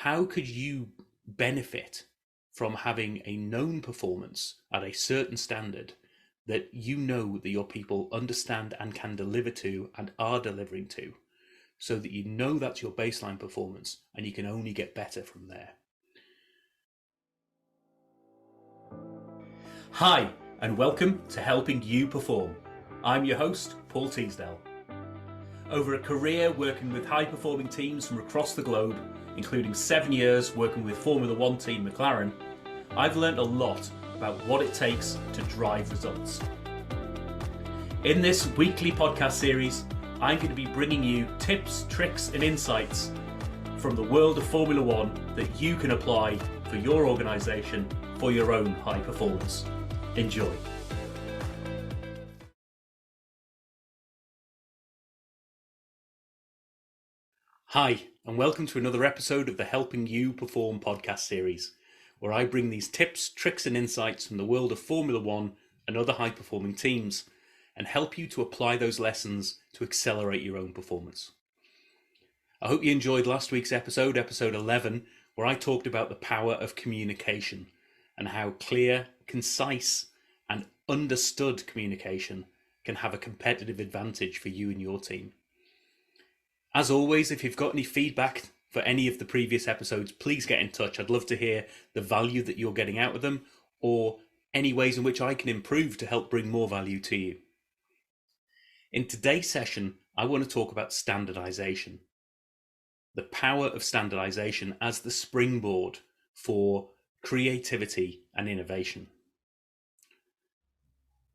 how could you benefit from having a known performance at a certain standard that you know that your people understand and can deliver to and are delivering to, so that you know that's your baseline performance and you can only get better from there. Hi, and welcome to Helping You Perform. I'm your host, Paul Teasdale. Over a career working with high-performing teams from across the globe, including 7 years working with Formula One team McLaren, I've learned a lot about what it takes to drive results. In this weekly podcast series, I'm going to be bringing you tips, tricks and insights from the world of Formula One that you can apply for your organisation for your own high performance. Enjoy. Hi, and welcome to another episode of the Helping You Perform podcast series, where I bring these tips, tricks and insights from the world of Formula One and other high-performing teams and help you to apply those lessons to accelerate your own performance. I hope you enjoyed last week's episode 11, where I talked about the power of communication and how clear, concise and understood communication can have a competitive advantage for you and your team. As always, if you've got any feedback for any of the previous episodes, please get in touch. I'd love to hear the value that you're getting out of them or any ways in which I can improve to help bring more value to you. In today's session, I want to talk about standardization. The power of standardization as the springboard for creativity and innovation.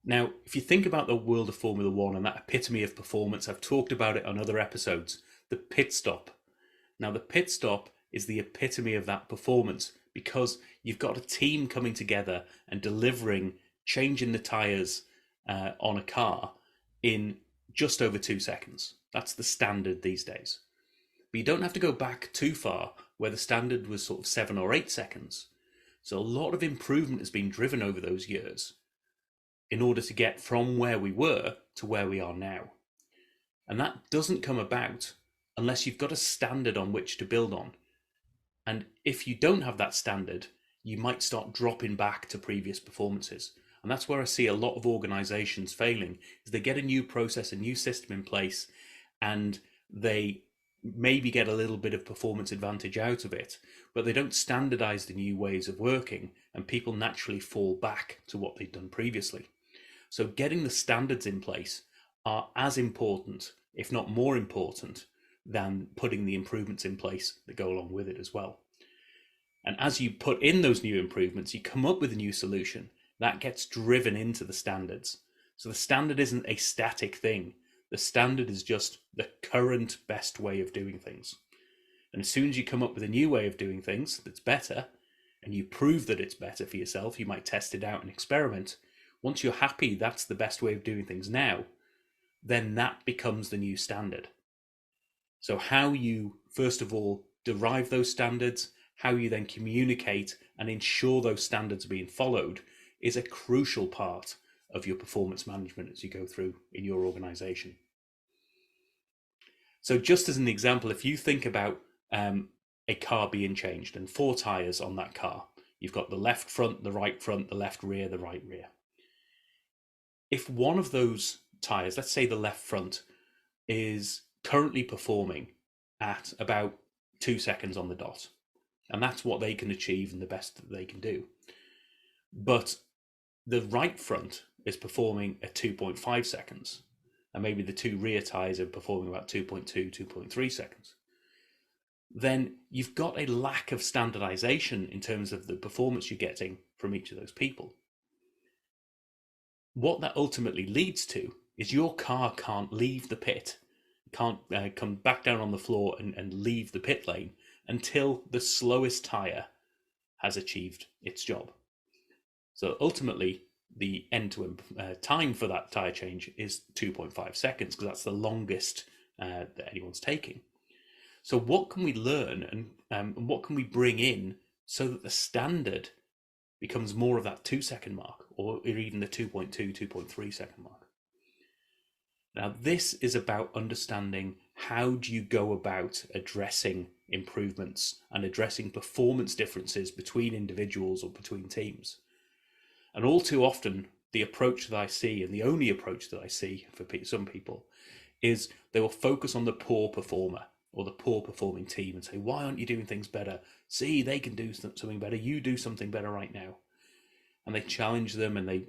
Now, if you think about the world of Formula One and that epitome of performance, I've talked about it on other episodes, the pit stop. Now, the pit stop is the epitome of that performance because you've got a team coming together and delivering, changing the tyres on a car in just over 2 seconds. That's the standard these days. But you don't have to go back too far where the standard was sort of 7 or 8 seconds. So a lot of improvement has been driven over those years in order to get from where we were to where we are now. And that doesn't come about unless you've got a standard on which to build on. And if you don't have that standard, you might start dropping back to previous performances. And that's where I see a lot of organizations failing, is they get a new process, a new system in place, and they maybe get a little bit of performance advantage out of it, but they don't standardize the new ways of working, and people naturally fall back to what they've done previously. So getting the standards in place are as important, if not more important, than putting the improvements in place that go along with it as well. And as you put in those new improvements, you come up with a new solution that gets driven into the standards. So the standard isn't a static thing. The standard is just the current best way of doing things. And as soon as you come up with a new way of doing things that's better, and you prove that it's better for yourself, you might test it out and experiment. Once you're happy that's the best way of doing things now, then that becomes the new standard. So how you, first of all, derive those standards, how you then communicate and ensure those standards are being followed is a crucial part of your performance management as you go through in your organization. So just as an example, if you think about a car being changed and 4 tires on that car, you've got the left front, the left rear, the right rear. If one of those tires, let's say the left front, is currently performing at about 2 seconds on the dot, and that's what they can achieve and the best that they can do, but the right front is performing at 2.5 seconds, and maybe the 2 rear tires are performing about 2.2, 2.3 seconds, then you've got a lack of standardization in terms of the performance you're getting from each of those people. What that ultimately leads to is your car can't leave the pit, can't come back down on the floor and leave the pit lane until the slowest tire has achieved its job. So ultimately, the end-to-end time for that tire change is 2.5 seconds, because that's the longest that anyone's taking. So what can we learn and what can we bring in so that the standard becomes more of that 2-second mark, or even the 2.2, 2.3 second mark? Now, this is about understanding how do you go about addressing improvements and addressing performance differences between individuals or between teams. And all too often, the approach that I see, and the only approach that I see for some people, is they will focus on the poor performer or the poor performing team and say, why aren't you doing things better? See, they can do something better. You do something better right now. And they challenge them, and they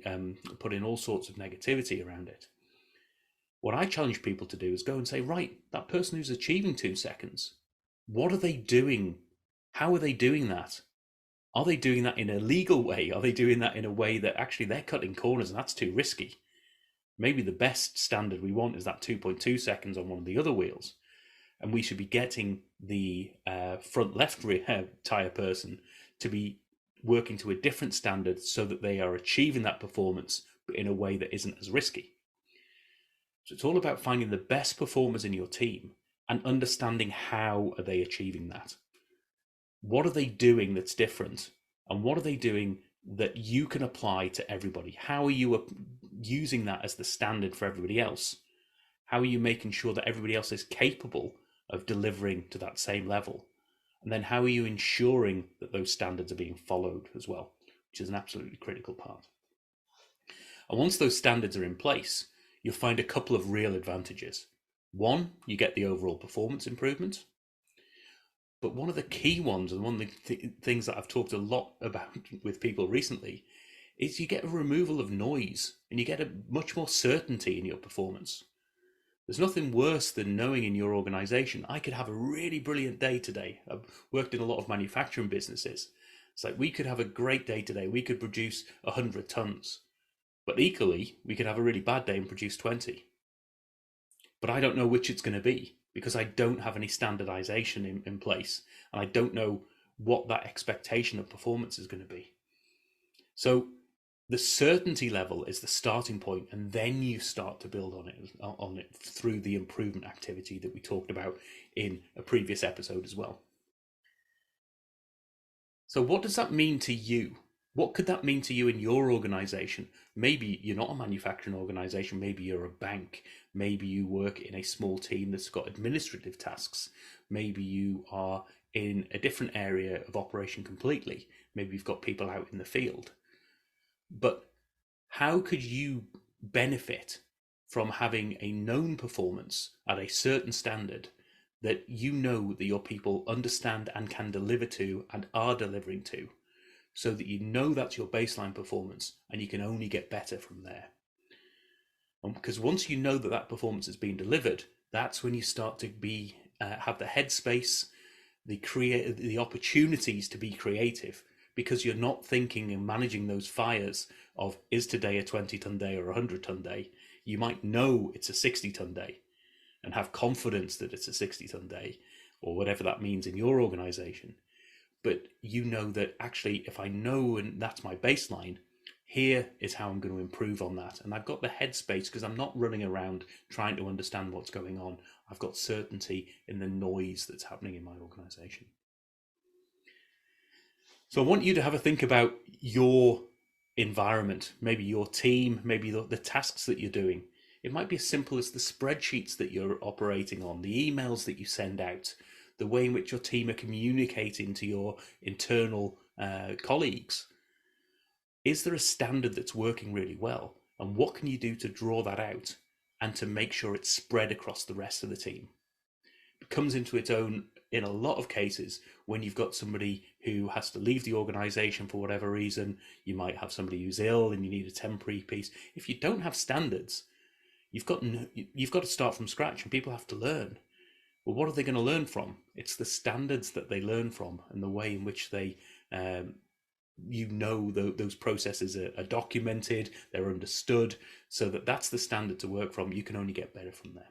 put in all sorts of negativity around it. What I challenge people to do is go and say, right, that person who's achieving 2 seconds, what are they doing? How are they doing that? Are they doing that in a legal way? Are they doing that in a way that actually they're cutting corners and that's too risky? Maybe the best standard we want is that 2.2 seconds on one of the other wheels. And we should be getting the front left rear tyre person to be working to a different standard so that they are achieving that performance, but in a way that isn't as risky. So it's all about finding the best performers in your team and understanding how are they achieving that. What are they doing that's different? And what are they doing that you can apply to everybody? How are you using that as the standard for everybody else? How are you making sure that everybody else is capable of delivering to that same level? And then how are you ensuring that those standards are being followed as well, which is an absolutely critical part. And once those standards are in place, you'll find a couple of real advantages. One, you get the overall performance improvement. But one of the key ones, and one of the things that I've talked a lot about with people recently, is you get a removal of noise and you get a much more certainty in your performance. There's nothing worse than knowing in your organization, I could have a really brilliant day today. I've worked in a lot of manufacturing businesses. It's like we could have a great day today. We could produce 100 tons. But equally, we could have a really bad day and produce 20. But I don't know which it's going to be because I don't have any standardization in place. And I don't know what that expectation of performance is going to be. So the certainty level is the starting point, and then you start to build on it through the improvement activity that we talked about in a previous episode as well. So what does that mean to you? What could that mean to you in your organization? Maybe you're not a manufacturing organization. Maybe you're a bank. Maybe you work in a small team that's got administrative tasks. Maybe you are in a different area of operation completely. Maybe you've got people out in the field. But how could you benefit from having a known performance at a certain standard that you know that your people understand and can deliver to and are delivering to, so that you know that's your baseline performance and you can only get better from there? Because once you know that that performance is being delivered, that's when you start to have the headspace, the opportunities to be creative, because you're not thinking and managing those fires of, is today a 20-ton day or a 100-ton day? You might know it's a 60-ton day and have confidence that it's a 60-ton day, or whatever that means in your organization. But you know that actually, if I know and that's my baseline, here is how I'm going to improve on that. And I've got the headspace because I'm not running around trying to understand what's going on. I've got certainty in the noise that's happening in my organization. So I want you to have a think about your environment, maybe your team, maybe the tasks that you're doing. It might be as simple as the spreadsheets that you're operating on, the emails that you send out, the way in which your team are communicating to your internal colleagues. Is there a standard that's working really well? And what can you do to draw that out and to make sure it's spread across the rest of the team? It comes into its own in a lot of cases when you've got somebody who has to leave the organization for whatever reason. You might have somebody who's ill and you need a temporary piece. If you don't have standards, you've got to start from scratch, and people have to learn. Well, what are they going to learn from? It's the standards that they learn from and the way in which they those processes are documented, they're understood, so that's the standard to work from. You can only get better from there.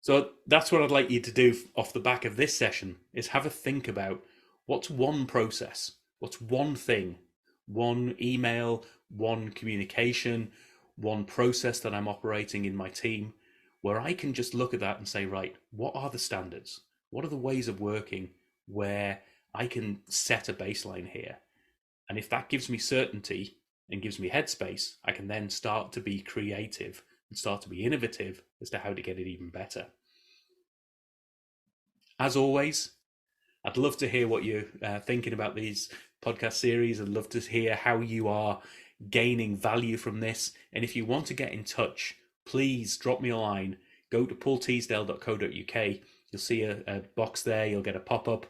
So that's what I'd like you to do off the back of this session, is have a think about what's one process, what's one thing, one email, one communication, one process that I'm operating in my team, where I can just look at that and say, right, what are the standards? What are the ways of working where I can set a baseline here? And if that gives me certainty and gives me headspace, I can then start to be creative and start to be innovative as to how to get it even better. As always, I'd love to hear what you're thinking about these podcast series. I'd love to hear how you are gaining value from this. And if you want to get in touch, please drop me a line. Go to paulteasdale.co.uk. You'll see a box there. You'll get a pop-up,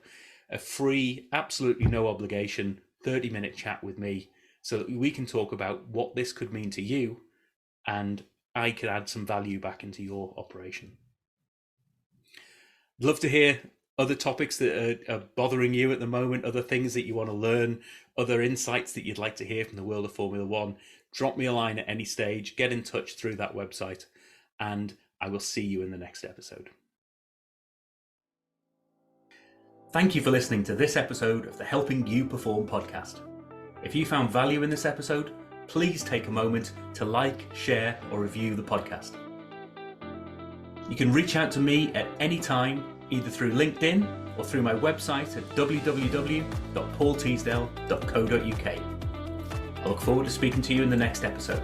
a free, absolutely no obligation, 30-minute chat with me so that we can talk about what this could mean to you and I could add some value back into your operation. I'd love to hear other topics that are bothering you at the moment, other things that you want to learn, other insights that you'd like to hear from the world of Formula One. Drop me a line at any stage, get in touch through that website, and I will see you in the next episode. Thank you for listening to this episode of the Helping You Perform podcast. If you found value in this episode, please take a moment to like, share, or review the podcast. You can reach out to me at any time, either through LinkedIn or through my website at www.paulteasdale.co.uk. I look forward to speaking to you in the next episode.